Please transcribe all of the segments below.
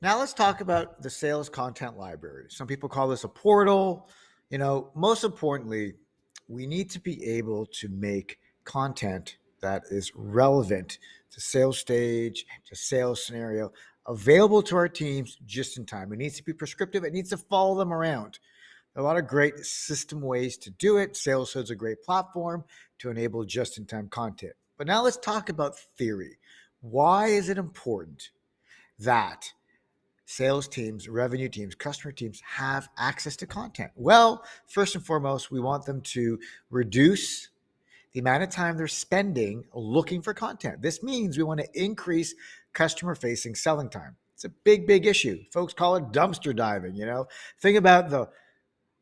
Now let's talk about the sales content library. Some people call this a portal. Most importantly, we need to be able to make content that is relevant to sales stage, to sales scenario, available to our teams just in time. It needs to be prescriptive. It needs to follow them around. A lot of great system ways to do it. Salesforce is a great platform to enable just-in-time content. But now let's talk about theory. Why is it important that sales teams, revenue teams, customer teams have access to content? Well, first and foremost, we want them to reduce the amount of time they're spending looking for content. This means we want to increase customer facing selling time. It's a big, big issue. Folks call it dumpster diving. Think about the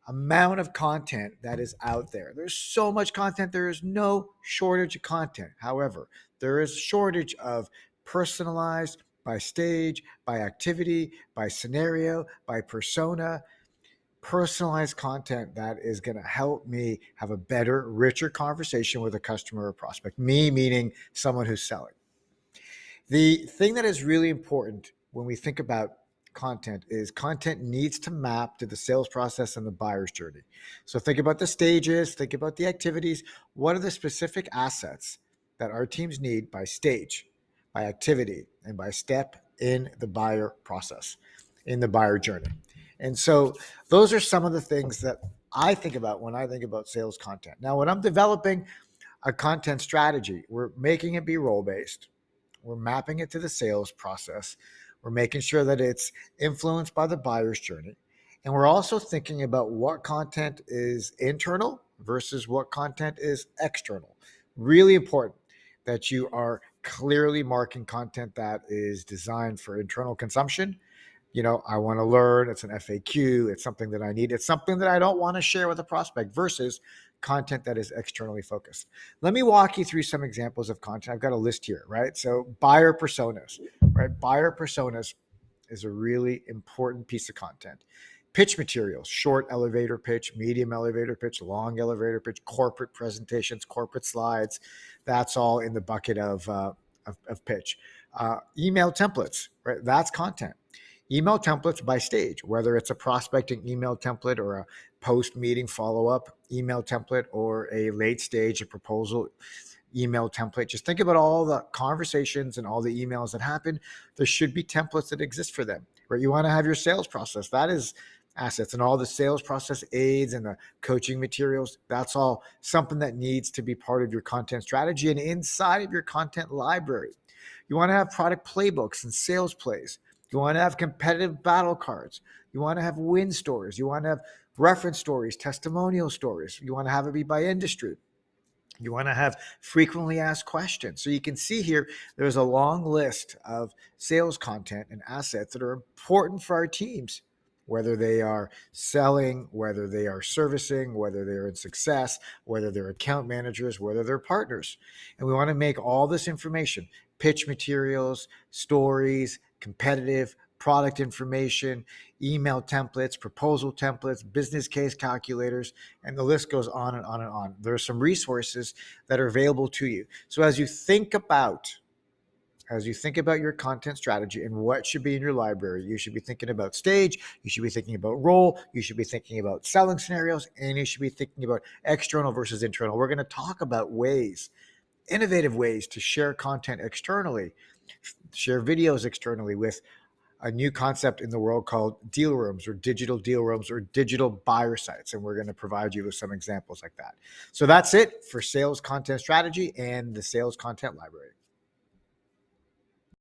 amount of content that is out there. There's so much content. There is no shortage of content. However, there is shortage of personalized by stage, by activity, by scenario, by persona, personalized content that is going to help me have a better, richer conversation with a customer or prospect. Me meaning someone who's selling. The thing that is really important when we think about content is content needs to map to the sales process and the buyer's journey. So think about the stages, think about the activities. What are the specific assets that our teams need by stage, by activity, and by step in the buyer process, in the buyer journey? And so those are some of the things that I think about when I think about sales content. Now, when I'm developing a content strategy, we're making it be role based. We're mapping it to the sales process. We're making sure that it's influenced by the buyer's journey. And we're also thinking about what content is internal versus what content is external. Really important that you are clearly marking content that is designed for internal consumption. I want to learn, it's an FAQ, it's something that I need, it's something that I don't want to share with a prospect versus content that is externally focused. Let me walk you through some examples of content. I've got a list here, right? So buyer personas, right? Buyer personas is a really important piece of content. Pitch materials, short elevator pitch, medium elevator pitch, long elevator pitch, corporate presentations, corporate slides. That's all in the bucket of pitch. Email templates, right? That's content. Email templates by stage, whether it's a prospecting email template or a post-meeting follow-up email template or a late stage, a proposal email template. Just think about all the conversations and all the emails that happen. There should be templates that exist for them, right? You want to have your sales process. That is assets, and all the sales process aids and the coaching materials. That's all something that needs to be part of your content strategy and inside of your content library. You want to have product playbooks and sales plays. You want to have competitive battle cards. You want to have win stories. You want to have reference stories, testimonial stories. You want to have it be by industry. You want to have frequently asked questions. So you can see here, there's a long list of sales content and assets that are important for our teams, whether they are selling, whether they are servicing, whether they're in success, whether they're account managers, whether they're partners. And we want to make all this information, pitch materials, stories, competitive product information, email templates, proposal templates, business case calculators, and the list goes on and on and on. There are some resources that are available to you. So as you think about your content strategy and what should be in your library, you should be thinking about stage, you should be thinking about role, you should be thinking about selling scenarios, and you should be thinking about external versus internal. We're going to talk about innovative ways to share content externally, share videos externally with a new concept in the world called deal rooms or digital buyer sites. And we're going to provide you with some examples like that. So that's it for sales content strategy and the sales content library.